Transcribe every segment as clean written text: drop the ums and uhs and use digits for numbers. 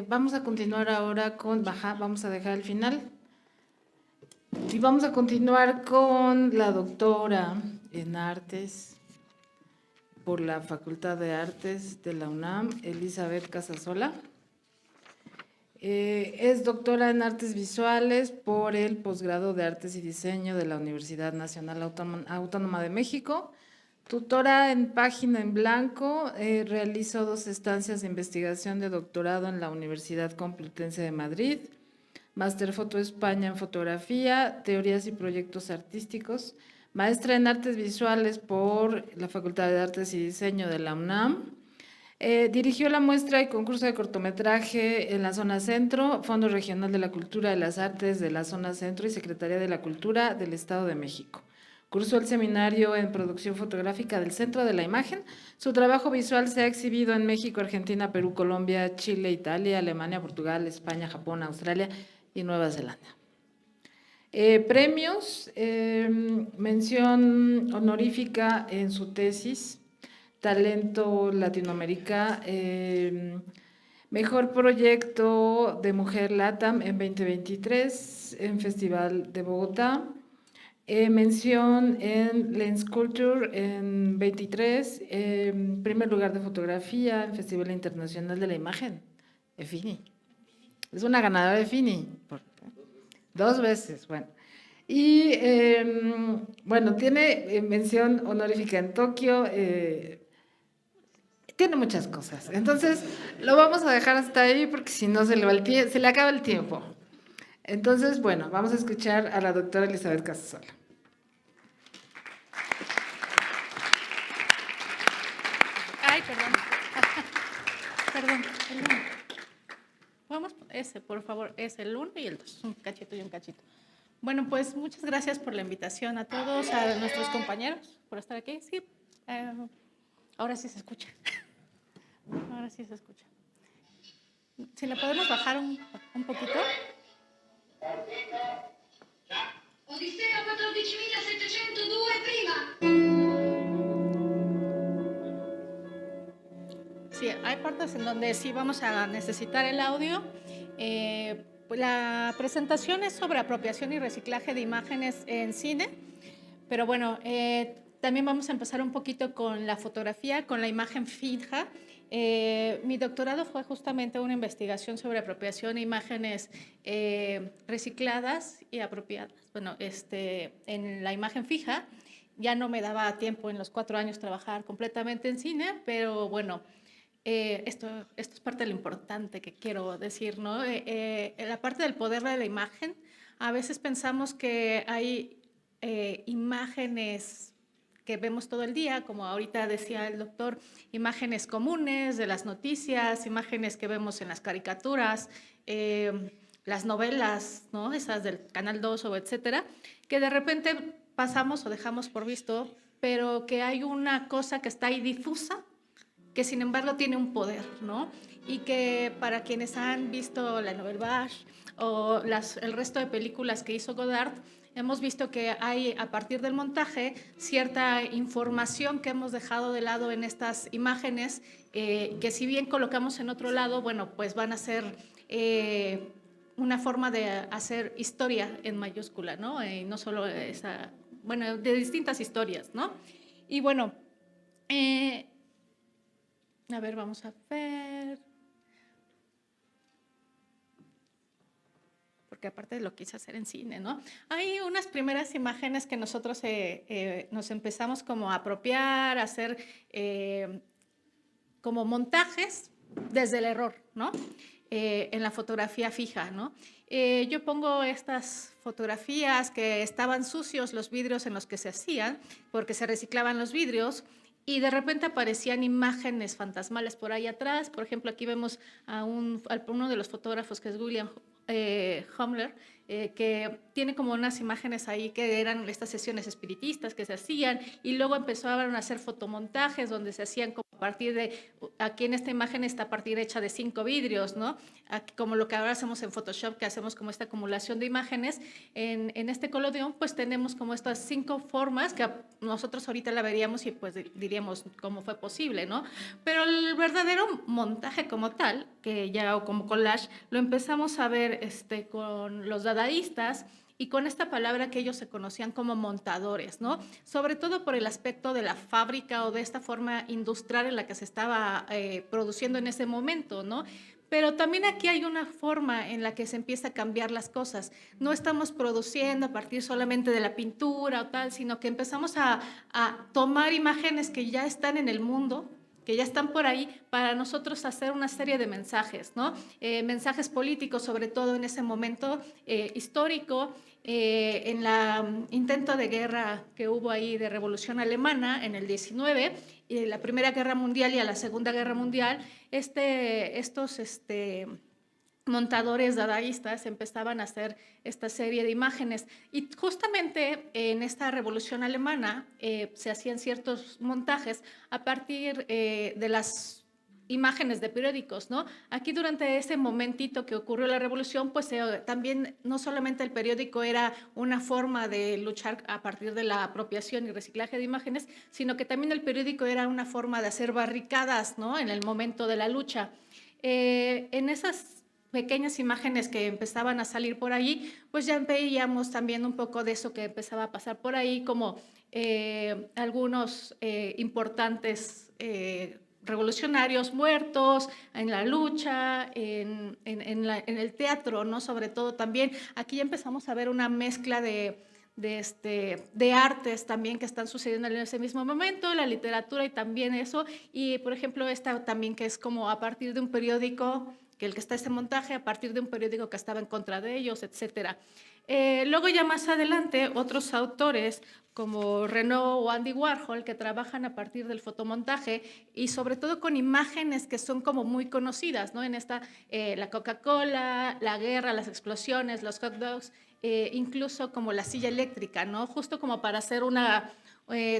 Vamos a continuar ahora con, vamos a dejar el final y vamos a continuar con la doctora en artes por la Facultad de Artes de la UNAM, Elizabeth Casasola. Es doctora en artes visuales por el posgrado de Artes y Diseño de la Universidad Nacional Autónoma de México. Tutora en Página en Blanco, realizó 2 estancias de investigación de doctorado en la Universidad Complutense de Madrid, Máster Foto España en Fotografía, Teorías y Proyectos Artísticos, maestra en Artes Visuales por la Facultad de Artes y Diseño de la UNAM. Dirigió la muestra y concurso de cortometraje en la Zona Centro, Fondo Regional de la Cultura y las Artes de la Zona Centro y Secretaría de la Cultura del Estado de México. Cursó el seminario en producción fotográfica del Centro de la Imagen. Su trabajo visual se ha exhibido en México, Argentina, Perú, Colombia, Chile, Italia, Alemania, Portugal, España, Japón, Australia y Nueva Zelanda. Premios, mención honorífica en su tesis, Talento Latinoamérica, mejor proyecto de Mujer LATAM en 2023 en Festival de Bogotá. Mención en Lens Culture en 23, primer lugar de fotografía en Festival Internacional de la Imagen, FINI. Es una ganadora de FINI, 2 veces, bueno. Y bueno, tiene mención honorífica en Tokio, tiene muchas cosas. Entonces, lo vamos a dejar hasta ahí porque si no se le acaba el tiempo. Entonces, bueno, vamos a escuchar a la doctora Elizabeth Casasola. Ay, perdón. Perdón. Vamos, por favor, el 1 y el 2, un cachito y un cachito. Bueno, pues muchas gracias por la invitación a todos, a nuestros compañeros, por estar aquí. Sí, ahora sí se escucha. Ahora sí se escucha. Si la podemos bajar un poquito. Odissea 14.702 prima. Sí, hay partes en donde sí vamos a necesitar el audio. Pues la presentación es sobre apropiación y reciclaje de imágenes en cine, pero bueno, también vamos a empezar un poquito con la fotografía, con la imagen fija. Mi doctorado fue justamente una investigación sobre apropiación de imágenes recicladas y apropiadas. Bueno, en la imagen fija ya no me daba tiempo en los 4 años trabajar completamente en cine, pero bueno, esto es parte de lo importante que quiero decir, ¿no? La parte del poder de la imagen, a veces pensamos que hay imágenes que vemos todo el día, como ahorita decía el doctor, imágenes comunes de las noticias, imágenes que vemos en las caricaturas, las novelas, ¿no? Esas del Canal 2 o etcétera, que de repente pasamos o dejamos por visto, pero que hay una cosa que está ahí difusa, que sin embargo tiene un poder, ¿no? Y que para quienes han visto la Nouvelle Vague o el resto de películas que hizo Godard, hemos visto que hay, a partir del montaje, cierta información que hemos dejado de lado en estas imágenes, que si bien colocamos en otro lado, bueno, pues van a ser una forma de hacer historia en mayúscula, ¿no? No solo esa, bueno, de distintas historias, ¿no? Y bueno, a ver, vamos a ver. Porque aparte lo quise hacer en cine, ¿no? Hay unas primeras imágenes que nosotros nos empezamos como a apropiar, a hacer como montajes desde el error, ¿no? En la fotografía fija, ¿no? Yo pongo estas fotografías que estaban sucios los vidrios en los que se hacían, porque se reciclaban los vidrios, y de repente aparecían imágenes fantasmales por ahí atrás. Por ejemplo, aquí vemos a uno de los fotógrafos, que es William Humler, que tiene como unas imágenes ahí que eran estas sesiones espiritistas que se hacían, y luego empezaron a hacer fotomontajes donde se hacían como a partir de aquí en esta imagen está a partir hecha de 5 vidrios, ¿no? Aquí, como lo que ahora hacemos en Photoshop, que hacemos como esta acumulación de imágenes, en este colodión pues tenemos como estas 5 formas que nosotros ahorita la veríamos y pues diríamos cómo fue posible, ¿no? Pero el verdadero montaje como tal, que ya o como collage, lo empezamos a ver con los dadaístas, y con esta palabra que ellos se conocían como montadores, ¿no? Sobre todo por el aspecto de la fábrica o de esta forma industrial en la que se estaba produciendo en ese momento, ¿no? Pero también aquí hay una forma en la que se empieza a cambiar las cosas. No estamos produciendo a partir solamente de la pintura o tal, sino que empezamos a tomar imágenes que ya están en el mundo, que ya están por ahí, para nosotros hacer una serie de mensajes, ¿no? Mensajes políticos, sobre todo en ese momento histórico, en el intento de guerra que hubo ahí de Revolución Alemana en el 19, y la Primera Guerra Mundial y a la Segunda Guerra Mundial, estos montadores dadaístas empezaban a hacer esta serie de imágenes. Y justamente en esta Revolución Alemana se hacían ciertos montajes a partir de las imágenes de periódicos, ¿no? Aquí durante ese momentito que ocurrió la revolución, pues también no solamente el periódico era una forma de luchar a partir de la apropiación y reciclaje de imágenes, sino que también el periódico era una forma de hacer barricadas, ¿no? En el momento de la lucha. En esas pequeñas imágenes que empezaban a salir por ahí, pues ya veíamos también un poco de eso que empezaba a pasar por ahí, como algunos importantes revolucionarios muertos en la lucha, en el teatro, ¿no? Sobre todo también. Aquí ya empezamos a ver una mezcla de artes también que están sucediendo en ese mismo momento, la literatura y también eso. Y, por ejemplo, esta también que es como a partir de un periódico, que el que está este montaje, a partir de un periódico que estaba en contra de ellos, etcétera. Luego ya más adelante, otros autores como Renaud o Andy Warhol, que trabajan a partir del fotomontaje y sobre todo con imágenes que son como muy conocidas, ¿no? En esta, la Coca-Cola, la guerra, las explosiones, los hot dogs, incluso como la silla eléctrica, ¿no? Justo como para hacer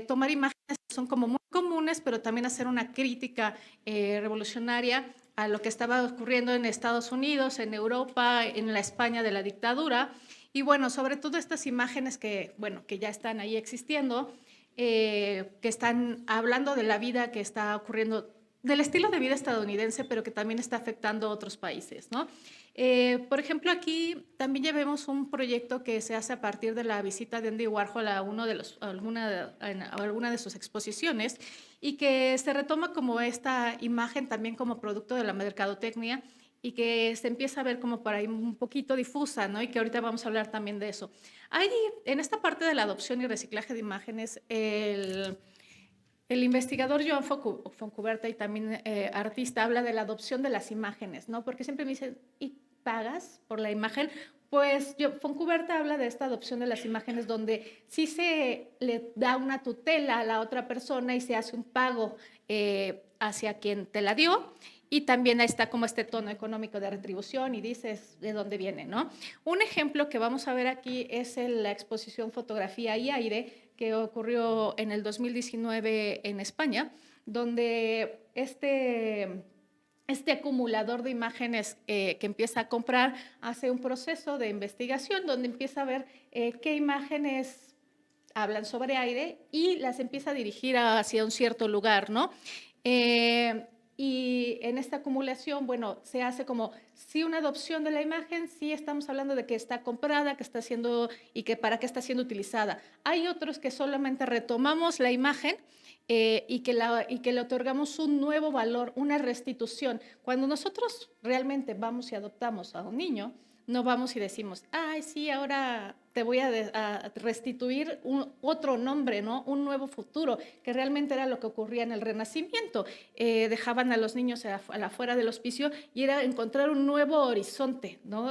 tomar imágenes que son como muy comunes, pero también hacer una crítica revolucionaria a lo que estaba ocurriendo en Estados Unidos, en Europa, en la España de la dictadura. Y bueno, sobre todo estas imágenes que ya están ahí existiendo, que están hablando de la vida que está ocurriendo, del estilo de vida estadounidense, pero que también está afectando a otros países, ¿no? Por ejemplo, aquí también ya vemos un proyecto que se hace a partir de la visita de Andy Warhol a alguna de sus exposiciones, y que se retoma como esta imagen también como producto de la mercadotecnia, y que se empieza a ver como por ahí un poquito difusa, ¿no? Y que ahorita vamos a hablar también de eso. Hay, en esta parte de la adopción y reciclaje de imágenes, el investigador Joan Foncuberta y también artista habla de la adopción de las imágenes, ¿no? Porque siempre me dicen, ¿y pagas por la imagen? Pues Foncuberta habla de esta adopción de las imágenes donde sí se le da una tutela a la otra persona y se hace un pago hacia quien te la dio. Y también está como este tono económico de retribución y dices de dónde viene, ¿no? Un ejemplo que vamos a ver aquí es la exposición Fotografía y Aire, que ocurrió en el 2019 en España, donde este acumulador de imágenes que empieza a comprar hace un proceso de investigación donde empieza a ver qué imágenes hablan sobre aire y las empieza a dirigir hacia un cierto lugar, ¿no? Y en esta acumulación, bueno, se hace como, sí, una adopción de la imagen, sí estamos hablando de que está comprada, que está siendo, y que para qué está siendo utilizada. Hay otros que solamente retomamos la imagen y que le otorgamos un nuevo valor, una restitución. Cuando nosotros realmente vamos y adoptamos a un niño, no vamos y decimos, ay, sí, ahora te voy a restituir otro nombre, ¿no? Un nuevo futuro, que realmente era lo que ocurría en el Renacimiento. Dejaban a los niños afuera del hospicio y era encontrar un nuevo horizonte, ¿no?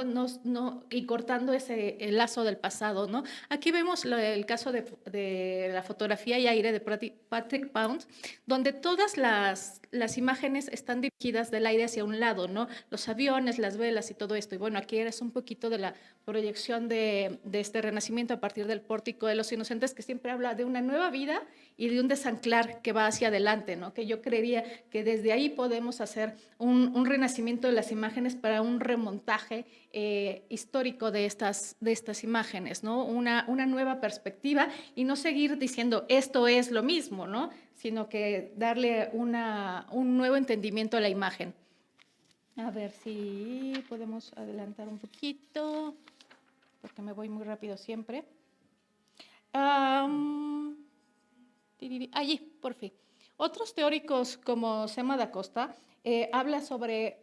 Y cortando el lazo del pasado, ¿no? Aquí vemos el caso de la fotografía y aire de Patrick Pound, donde todas las imágenes están dirigidas del aire hacia un lado, ¿no? Los aviones, las velas y todo esto. Y bueno, aquí es un poquito de la proyección de este renacimiento a partir del Pórtico de los Inocentes, que siempre habla de una nueva vida y de un desanclar que va hacia adelante, ¿no? Que yo creería que desde ahí podemos hacer un renacimiento de las imágenes para un remontaje histórico de estas imágenes, ¿no? Una nueva perspectiva y no seguir diciendo esto es lo mismo, ¿no? Sino que darle un nuevo entendimiento a la imagen. A ver si podemos adelantar un poquito, porque me voy muy rápido siempre. Allí, por fin. Otros teóricos como Sema da Costa habla sobre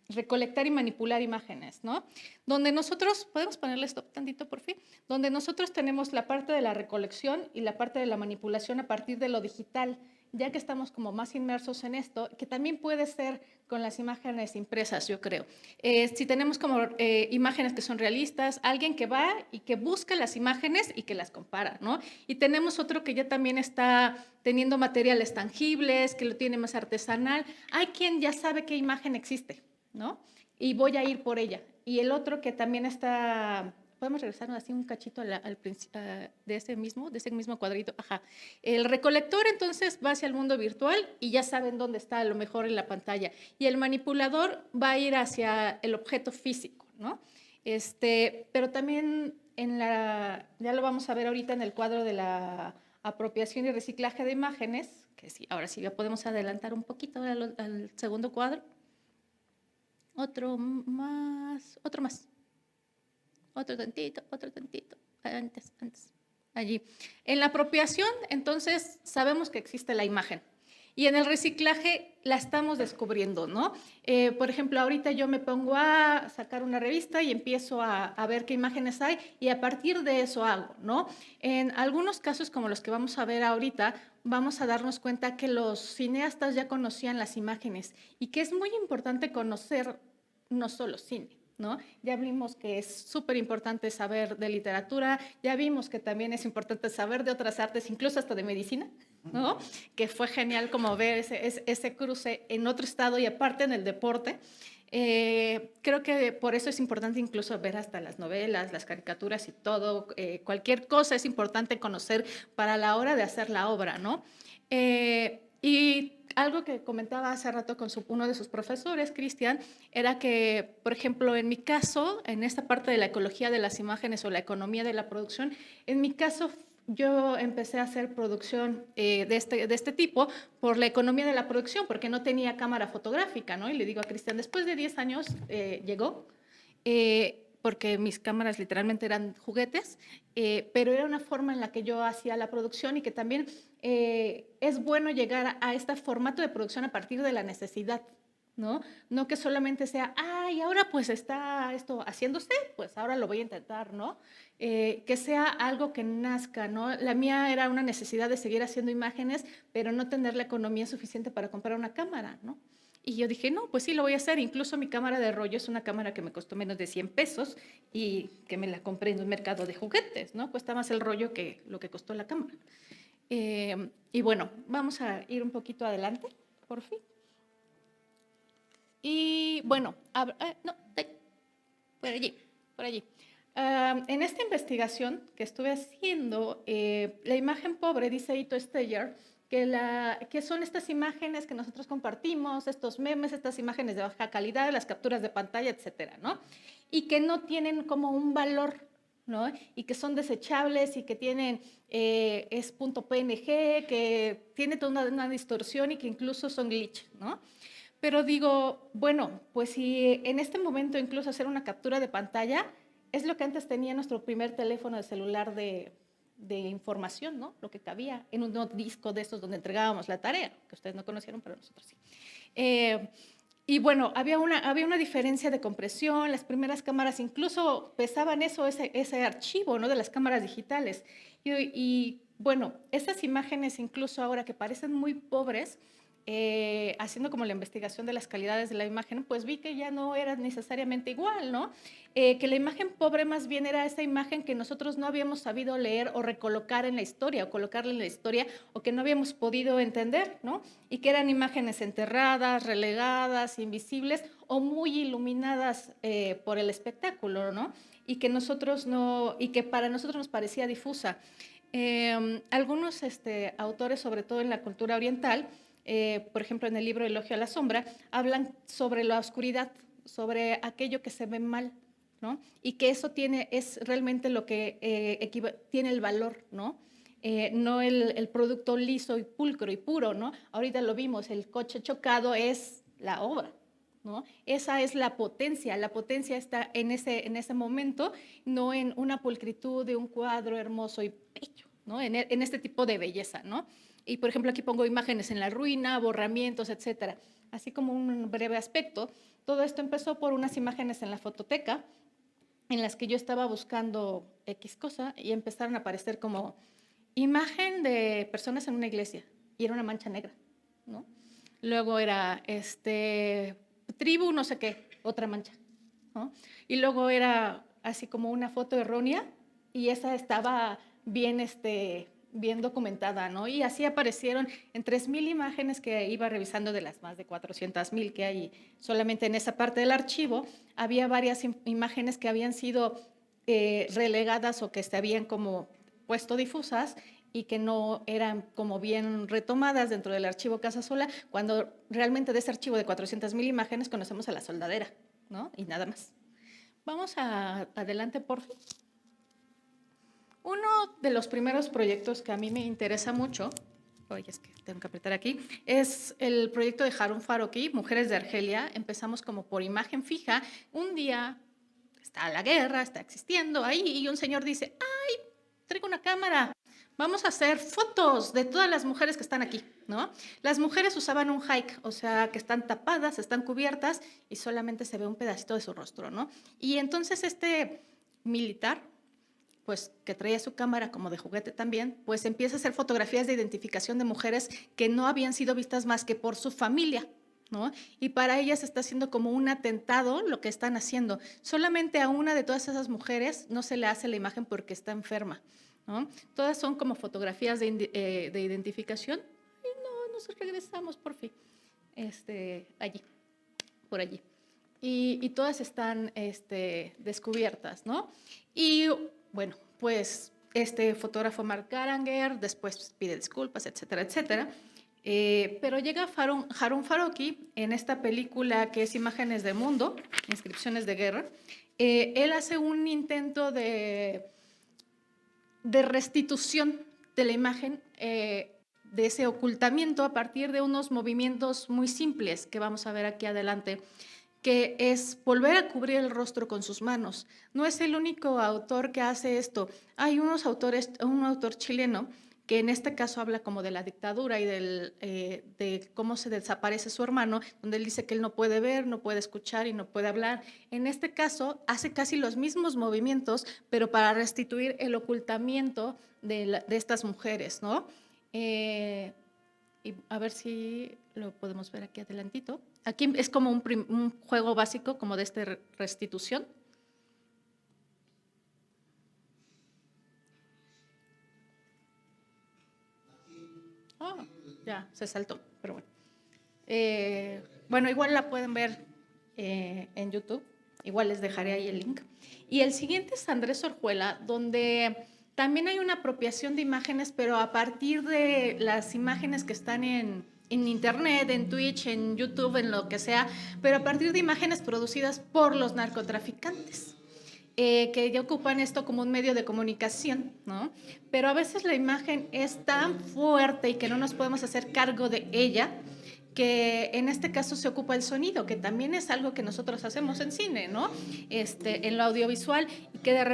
recolectar y manipular imágenes, ¿no? Donde nosotros, podemos ponerle stop tantito por fin, donde nosotros tenemos la parte de la recolección y la parte de la manipulación a partir de lo digital, ya que estamos como más inmersos en esto, que también puede ser con las imágenes impresas, yo creo. Si tenemos como imágenes que son realistas, alguien que va y que busca las imágenes y que las compara, ¿no? Y tenemos otro que ya también está teniendo materiales tangibles, que lo tiene más artesanal. Hay quien ya sabe qué imagen existe, ¿no? Y voy a ir por ella. Y el otro que también está, podemos regresarnos así un cachito al de ese mismo cuadrito. Ajá. El recolector entonces va hacia el mundo virtual y ya saben dónde está a lo mejor en la pantalla. Y el manipulador va a ir hacia el objeto físico, ¿no? Pero también ya lo vamos a ver ahorita en el cuadro de la apropiación y reciclaje de imágenes, que sí, ahora sí ya podemos adelantar un poquito al segundo cuadro. Otro más, otro tantito, antes, allí. En la apropiación, entonces, sabemos que existe la imagen. Y en el reciclaje la estamos descubriendo, ¿no? Por ejemplo, ahorita yo me pongo a sacar una revista y empiezo a ver qué imágenes hay y a partir de eso hago, ¿no? En algunos casos, como los que vamos a ver ahorita, vamos a darnos cuenta que los cineastas ya conocían las imágenes y que es muy importante conocer no solo cine, ¿no? Ya vimos que es súper importante saber de literatura, ya vimos que también es importante saber de otras artes, incluso hasta de medicina, ¿no? Que fue genial como ver ese cruce en otro estado y aparte en el deporte. Creo que por eso es importante incluso ver hasta las novelas, las caricaturas y todo, cualquier cosa es importante conocer para la hora de hacer la obra, ¿no? Y algo que comentaba hace rato con uno de sus profesores, Cristian, era que, por ejemplo, en mi caso, en esta parte de la ecología de las imágenes o la economía de la producción, en mi caso yo empecé a hacer producción de este tipo por la economía de la producción, porque no tenía cámara fotográfica, ¿no? Y le digo a Cristian, después de 10 años llegó, porque mis cámaras literalmente eran juguetes, pero era una forma en la que yo hacía la producción y que también es bueno llegar a este formato de producción a partir de la necesidad, ¿no? No que solamente sea, ay, ahora pues está esto haciéndose, pues ahora lo voy a intentar, ¿no? Que sea algo que nazca, ¿no? La mía era una necesidad de seguir haciendo imágenes, pero no tener la economía suficiente para comprar una cámara, ¿no? Y yo dije, no, pues sí, lo voy a hacer. Incluso mi cámara de rollo es una cámara que me costó menos de 100 pesos y que me la compré en un mercado de juguetes, ¿no? Cuesta más el rollo que lo que costó la cámara. Y bueno, vamos a ir un poquito adelante, por fin. Y bueno, no, por allí. En esta investigación que estuve haciendo, la imagen pobre, dice Ito Steyer, que son estas imágenes que nosotros compartimos, estos memes, estas imágenes de baja calidad, las capturas de pantalla, etcétera, ¿no? Y que no tienen como un valor, ¿no? Y que son desechables y que tienen, es .png, que tiene toda una distorsión y que incluso son glitch, ¿no? Pero digo, bueno, pues si en este momento incluso hacer una captura de pantalla es lo que antes tenía nuestro primer teléfono de celular de información, ¿no? Lo que cabía en un disco de estos donde entregábamos la tarea, que ustedes no conocieron, pero nosotros sí. Y bueno, había una diferencia de compresión, las primeras cámaras incluso pesaban ese archivo, ¿no? De las cámaras digitales. Y bueno, esas imágenes incluso ahora que parecen muy pobres, haciendo como la investigación de las calidades de la imagen, pues vi que ya no era necesariamente igual, ¿no? Que la imagen pobre más bien era esa imagen que nosotros no habíamos sabido leer o recolocar en la historia, o colocarla en la historia, o que no habíamos podido entender, ¿no? Y que eran imágenes enterradas, relegadas, invisibles, o muy iluminadas por el espectáculo, ¿no? y que nosotros no, y que para nosotros nos parecía difusa. Algunos autores, sobre todo en la cultura oriental, por ejemplo en el libro Elogio a la sombra, hablan sobre la oscuridad, sobre aquello que se ve mal, ¿no? Y que eso es realmente lo que tiene el valor, ¿no? No el producto liso y pulcro y puro, ¿no? Ahorita lo vimos, el coche chocado es la obra, ¿no? Esa es la potencia está en ese momento, no en una pulcritud de un cuadro hermoso y bello, ¿no? En este tipo de belleza, ¿no? Y por ejemplo aquí pongo imágenes en la ruina, borramientos, etcétera. Así como un breve aspecto, todo esto empezó por unas imágenes en la fototeca en las que yo estaba buscando X cosa y empezaron a aparecer como imagen de personas en una iglesia y era una mancha negra, ¿no? Luego era tribu no sé qué, otra mancha, ¿no? Y luego era así como una foto errónea y esa estaba bien documentada, ¿no? Y así aparecieron en 3,000 imágenes que iba revisando de las más de 400,000 que hay solamente en esa parte del archivo. Había varias imágenes que habían sido relegadas o que se habían como puesto difusas y que no eran como bien retomadas dentro del archivo Casasola, cuando realmente de ese archivo de 400,000 imágenes conocemos a la soldadera, ¿no? Y nada más. Vamos adelante, por fin. Uno de los primeros proyectos que a mí me interesa mucho, oye, es que tengo que apretar aquí, es el proyecto de Harun Farokhi, Mujeres de Argelia. Empezamos como por imagen fija. Un día está la guerra, está existiendo ahí, y un señor dice, ¡ay, traigo una cámara! Vamos a hacer fotos de todas las mujeres que están aquí, ¿no? Las mujeres usaban un hike, o sea, que están tapadas, están cubiertas y solamente se ve un pedacito de su rostro, ¿no? Y entonces este militar, pues que traía su cámara como de juguete también, pues empieza a hacer fotografías de identificación de mujeres que no habían sido vistas más que por su familia, ¿no? Y para ellas está haciendo como un atentado lo que están haciendo. Solamente a una de todas esas mujeres no se le hace la imagen porque está enferma, ¿no? Todas son como fotografías de identificación. Y no, nos regresamos por fin, allí, por allí. Y todas están descubiertas, ¿no? Y bueno, pues este fotógrafo Mark Garanger después pide disculpas, etcétera, etcétera. Pero llega Harun Farokhi en esta película que es Imágenes del Mundo, Inscripciones de Guerra. Él hace un intento de restitución de la imagen, de ese ocultamiento a partir de unos movimientos muy simples que vamos a ver aquí adelante, que es volver a cubrir el rostro con sus manos. No es el único autor que hace esto. Hay un autor chileno que en este caso habla como de la dictadura y de cómo se desaparece su hermano, donde él dice que él no puede ver, no puede escuchar y no puede hablar. En este caso hace casi los mismos movimientos, pero para restituir el ocultamiento de estas mujeres, ¿no? Y a ver si lo podemos ver aquí adelantito. Aquí es como un juego básico como de esta restitución. Oh, ya, se saltó, pero bueno. Bueno, igual la pueden ver en YouTube. Igual les dejaré ahí el link. Y el siguiente es Andrés Orjuela, donde también hay una apropiación de imágenes, pero a partir de las imágenes que están en Internet, en Twitch, en YouTube, en lo que sea, pero a partir de imágenes producidas por los narcotraficantes. Que ya ocupan esto como un medio de comunicación, ¿no? Pero a veces la imagen es tan fuerte y que no nos podemos hacer cargo de ella, que en este caso se ocupa el sonido, que también es algo que nosotros hacemos en cine, ¿no? En lo audiovisual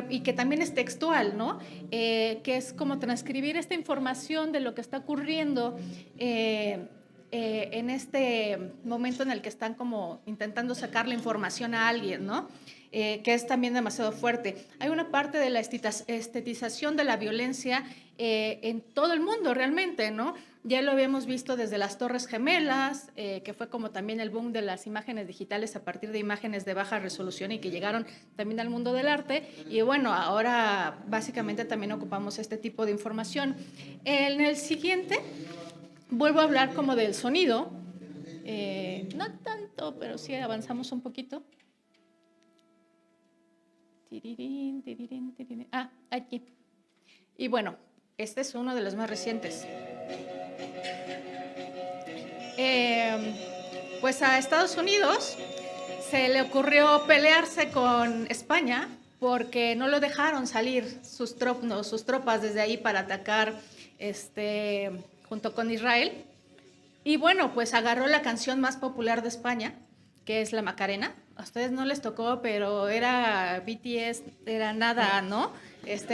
y que también es textual, ¿no? Que es como transcribir esta información de lo que está ocurriendo en este momento en el que están como intentando sacar la información a alguien, ¿no? Que es también demasiado fuerte. Hay una parte de la estetización de la violencia en todo el mundo realmente, ¿no? Ya lo habíamos visto desde las Torres Gemelas, que fue como también el boom de las imágenes digitales a partir de imágenes de baja resolución y que llegaron también al mundo del arte. Y bueno, ahora básicamente también ocupamos este tipo de información. En el siguiente vuelvo a hablar como del sonido, no tanto, pero sí avanzamos un poquito. Tirirín, tirirín, tirirín. Ah, aquí. Y bueno, este es uno de los más recientes. Pues a Estados Unidos se le ocurrió pelearse con España porque no lo dejaron salir sus tropas desde ahí para atacar junto con Israel. Y bueno, pues agarró la canción más popular de España, que es la Macarena. A ustedes no les tocó, pero era BTS, era nada, ¿no?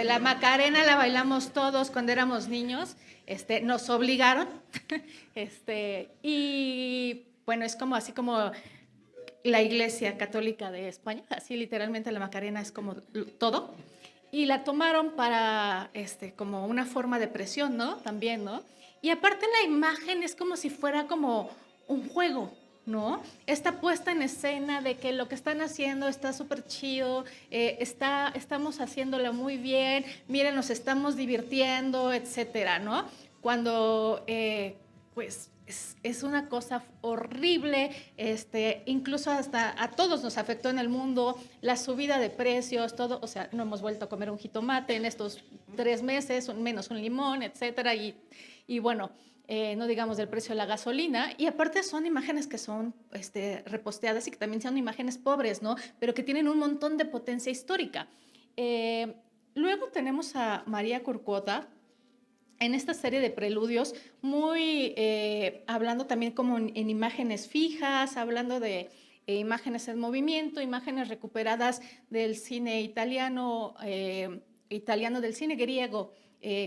La Macarena la bailamos todos cuando éramos niños. Nos obligaron. Y bueno, es como así como la Iglesia Católica de España, así literalmente la Macarena es como todo. Y la tomaron para, como una forma de presión, ¿no? También, ¿no? Y aparte la imagen es como si fuera como un juego, ¿no? Esta puesta en escena de que lo que están haciendo está súper chido, estamos haciéndolo muy bien, miren, nos estamos divirtiendo, etcétera, ¿no? Cuando, pues, es una cosa horrible, incluso hasta a todos nos afectó en el mundo, la subida de precios, todo, o sea, no hemos vuelto a comer un jitomate en estos 3 meses, menos un limón, etcétera, y bueno, no digamos del precio de la gasolina, y aparte son imágenes que son reposteadas y que también son imágenes pobres, ¿no? Pero que tienen un montón de potencia histórica. Luego tenemos a María Curcuota, en esta serie de preludios, muy hablando también como en imágenes fijas, hablando de imágenes en movimiento, imágenes recuperadas del cine italiano, del cine griego,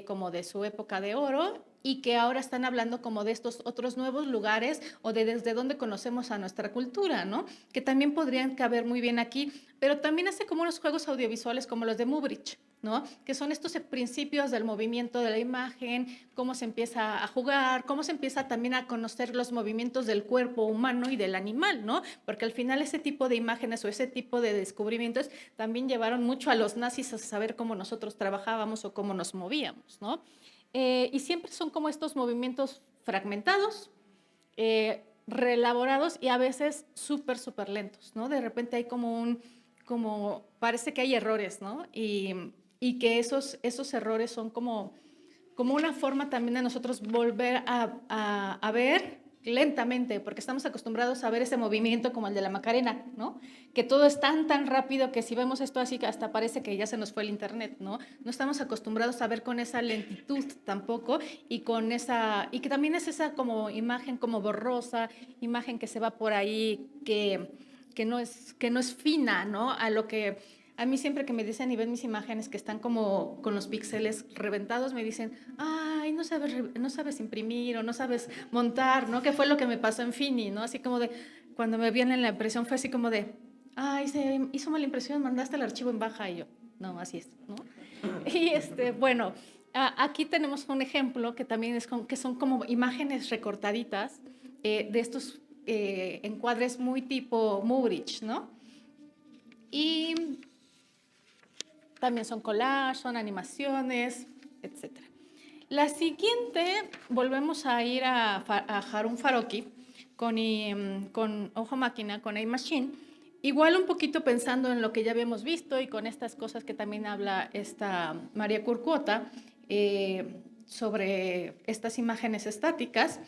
como de su época de oro, y que ahora están hablando como de estos otros nuevos lugares o de desde donde conocemos a nuestra cultura, ¿no? Que también podrían caber muy bien aquí, pero también hace como unos juegos audiovisuales como los de Mubrich, ¿no? Que son estos principios del movimiento de la imagen, cómo se empieza a jugar, cómo se empieza también a conocer los movimientos del cuerpo humano y del animal, ¿no? Porque al final ese tipo de imágenes o ese tipo de descubrimientos también llevaron mucho a los nazis a saber cómo nosotros trabajábamos o cómo nos movíamos, ¿no? Y siempre son como estos movimientos fragmentados, reelaborados y a veces súper, súper lentos, ¿no? De repente hay como parece que hay errores, ¿no? Y que esos errores son como una forma también de nosotros volver a ver lentamente, porque estamos acostumbrados a ver ese movimiento como el de la Macarena, ¿no? Que todo es tan rápido que si vemos esto así hasta parece que ya se nos fue el internet, ¿no? No estamos acostumbrados a ver con esa lentitud tampoco y que también es esa como imagen como borrosa, imagen que se va por ahí, que no es fina, ¿no? A mí siempre que me dicen y ven mis imágenes que están como con los píxeles reventados, me dicen, ay, no sabes imprimir o no sabes montar, ¿no? Que fue lo que me pasó en Fini, ¿no? Así como de, cuando me viene la impresión fue así como de, ay, se hizo mala impresión, mandaste el archivo en baja y yo, no, así es, ¿no? Y bueno, aquí tenemos un ejemplo que también que son como imágenes recortaditas de estos encuadres muy tipo Mubrich, ¿no? Y también son collages, son animaciones, etc. La siguiente, volvemos a ir a Harun Farocki con Ojo Máquina, con iMachine, igual un poquito pensando en lo que ya habíamos visto y con estas cosas que también habla esta María Curcuota sobre estas imágenes estáticas,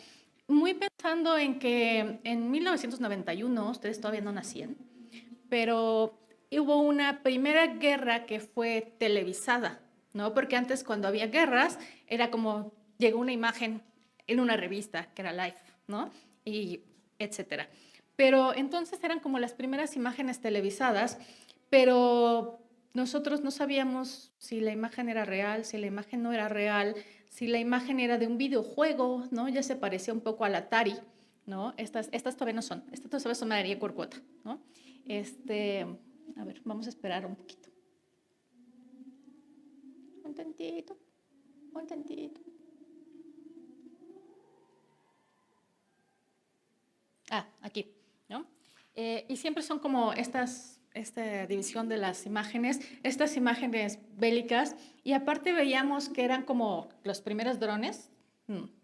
muy pensando en que en 1991, ustedes todavía no nacían, pero hubo una primera guerra que fue televisada, ¿no? Porque antes cuando había guerras era como llegó una imagen en una revista que era Life, ¿no? Y etcétera. Pero entonces eran como las primeras imágenes televisadas, pero nosotros no sabíamos si la imagen era real, si la imagen no era real, si la imagen era de un videojuego, ¿no? Ya se parecía un poco al Atari, ¿no? Estas todavía no son. Estas todavía son María Curcuota, ¿no? A ver, vamos a esperar un poquito. Un tantito. Aquí, ¿no? Y siempre son como esta división de las imágenes, estas imágenes bélicas, y aparte veíamos que eran como los primeros drones,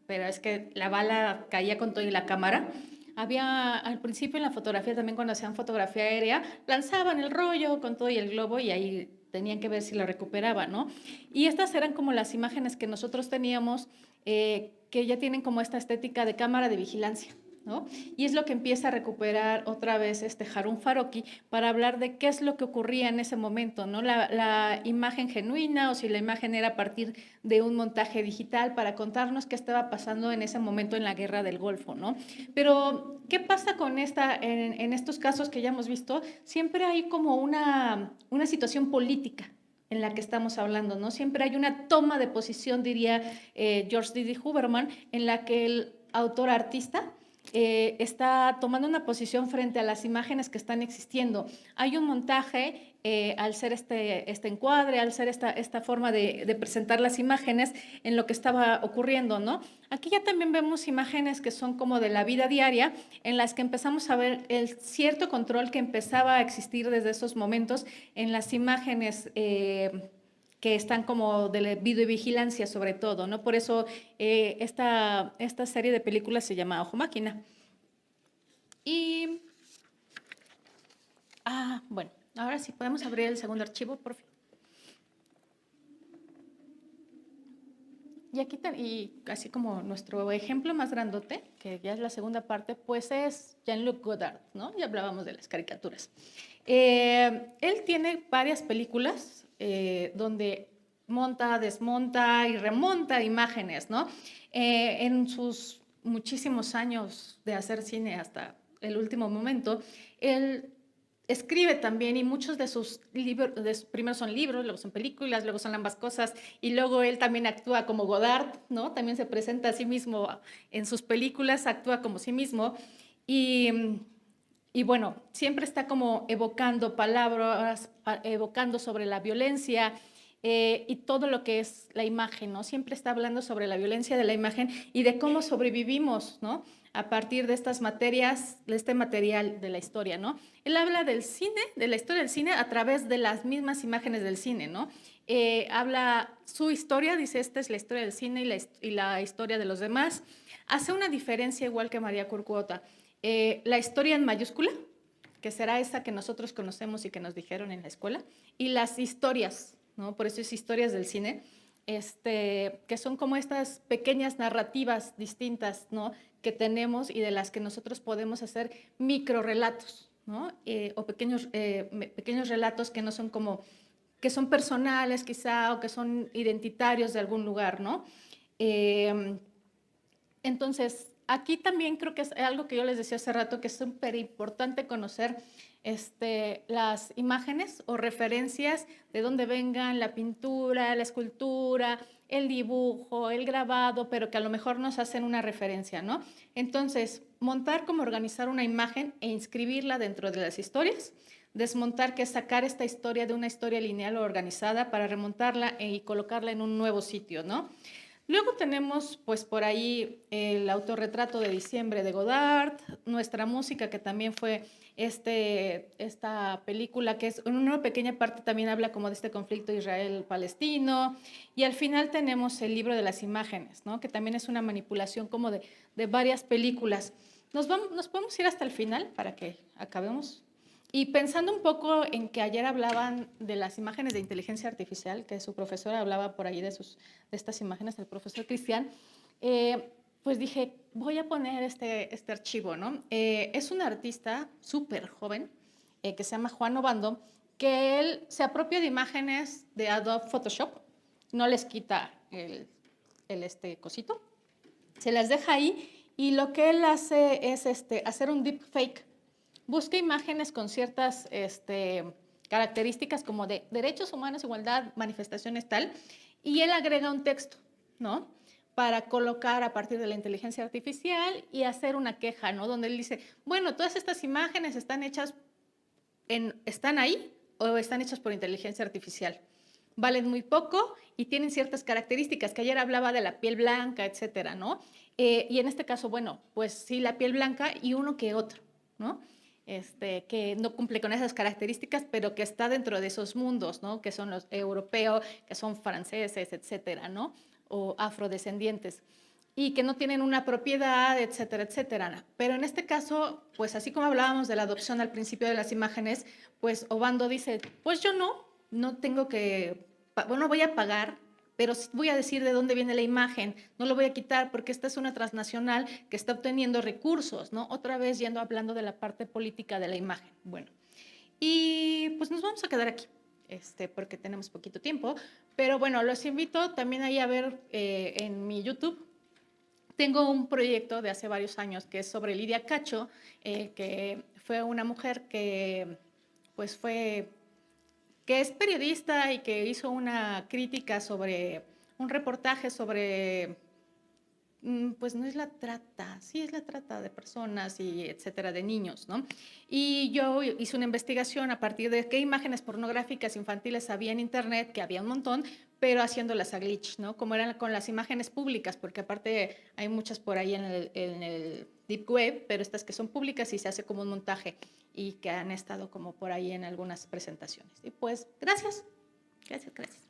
pero es que la bala caía con todo y la cámara, Había, al principio en la fotografía, también cuando hacían fotografía aérea, lanzaban el rollo con todo y el globo y ahí tenían que ver si lo recuperaban, ¿no? Y estas eran como las imágenes que nosotros teníamos, que ya tienen como esta estética de cámara de vigilancia, ¿no? Y es lo que empieza a recuperar otra vez Harun Farocki para hablar de qué es lo que ocurría en ese momento, ¿no? La imagen genuina o si la imagen era a partir de un montaje digital para contarnos qué estaba pasando en ese momento en la guerra del Golfo, ¿no? Pero, ¿qué pasa con en estos casos que ya hemos visto? Siempre hay como una situación política en la que estamos hablando, ¿no? Siempre hay una toma de posición, diría George D.D. Huberman, en la que el autor artista está tomando una posición frente a las imágenes que están existiendo. Hay un montaje, al ser este encuadre, al ser esta forma de presentar las imágenes en lo que estaba ocurriendo, ¿no? Aquí ya también vemos imágenes que son como de la vida diaria, en las que empezamos a ver el cierto control que empezaba a existir desde esos momentos en las imágenes que están como de videovigilancia sobre todo, ¿no? Por eso esta serie de películas se llama Ojo Máquina. Y, bueno, ahora sí podemos abrir el segundo archivo, por fin. Y aquí, y así como nuestro ejemplo más grandote, que ya es la segunda parte, pues es Jean-Luc Godard, ¿no? Ya hablábamos de las caricaturas. Él tiene varias películas donde monta, desmonta y remonta imágenes, ¿no? En sus muchísimos años de hacer cine hasta el último momento, él escribe también y muchos de sus libros, primero son libros, luego son películas, luego son ambas cosas y luego él también actúa como Godard, ¿no? También se presenta a sí mismo en sus películas, actúa como sí mismo y bueno, siempre está como evocando palabras, evocando sobre la violencia y todo lo que es la imagen, ¿no? Siempre está hablando sobre la violencia de la imagen y de cómo sobrevivimos, ¿no? A partir de estas materias, de este material de la historia, ¿no? Él habla del cine, de la historia del cine a través de las mismas imágenes del cine, ¿no? Habla su historia, dice, esta es la historia del cine y la historia de los demás. Hace una diferencia igual que María Curcuota. La historia en mayúscula, que será esa que nosotros conocemos y que nos dijeron en la escuela, y las historias, ¿no? Por eso es historias del cine, que son como estas pequeñas narrativas distintas, ¿no? Que tenemos y de las que nosotros podemos hacer microrelatos, ¿no? O pequeños relatos que no son como, que son personales quizá o que son identitarios de algún lugar, ¿no? Entonces, aquí también creo que es algo que yo les decía hace rato, que es súper importante conocer las imágenes o referencias de dónde vengan la pintura, la escultura, el dibujo, el grabado, pero que a lo mejor nos hacen una referencia, ¿no? Entonces, montar como organizar una imagen e inscribirla dentro de las historias, desmontar que es sacar esta historia de una historia lineal o organizada para remontarla y colocarla en un nuevo sitio, ¿no? Luego tenemos, pues, por ahí el autorretrato de diciembre de Godard, nuestra música, que también fue esta película, que es en una pequeña parte también habla como de este conflicto Israel-Palestino. Y al final tenemos el libro de las imágenes, ¿no? Que también es una manipulación como de varias películas. Nos podemos ir hasta el final para que acabemos. Y pensando un poco en que ayer hablaban de las imágenes de inteligencia artificial, que su profesora hablaba por ahí de estas imágenes, el profesor Cristian, pues dije, voy a poner este archivo, ¿no? Es un artista súper joven que se llama Juan Obando, que él se apropia de imágenes de Adobe Photoshop, no les quita el cosito, se las deja ahí y lo que él hace es hacer un deepfake. Busca imágenes con ciertas características como de derechos humanos, igualdad, manifestaciones tal, y él agrega un texto, ¿no? Para colocar a partir de la inteligencia artificial y hacer una queja, ¿no? Donde él dice, bueno, todas estas imágenes están ahí o están hechas por inteligencia artificial. Valen muy poco y tienen ciertas características, que ayer hablaba de la piel blanca, etcétera, ¿no? Y en este caso, bueno, pues sí, la piel blanca y uno que otro, ¿no? Que no cumple con esas características, pero que está dentro de esos mundos, ¿no? Que son los europeos, que son franceses, etcétera, ¿no? O afrodescendientes. y que no tienen una propiedad, etcétera, etcétera. Pero en este caso, pues así como hablábamos de la adopción al principio de las imágenes, pues Obando dice, pues yo no tengo que, bueno, voy a pagar, pero sí voy a decir de dónde viene la imagen, no lo voy a quitar porque esta es una transnacional que está obteniendo recursos, ¿no? Otra vez hablando de la parte política de la imagen. Bueno, y pues nos vamos a quedar aquí, porque tenemos poquito tiempo, pero bueno, los invito también ahí a ver en mi YouTube. Tengo un proyecto de hace varios años que es sobre Lidia Cacho, que fue una mujer que pues que es periodista y que hizo una crítica sobre un reportaje sobre, pues no es la trata, sí es la trata de personas y etcétera, de niños, ¿no? Y yo hice una investigación a partir de qué imágenes pornográficas infantiles había en internet, que había un montón, pero haciéndolas a glitch, ¿no? Como eran con las imágenes públicas, porque aparte hay muchas por ahí en el deep web, pero estas que son públicas y se hace como un montaje y que han estado como por ahí en algunas presentaciones. Y pues, gracias. Gracias, gracias.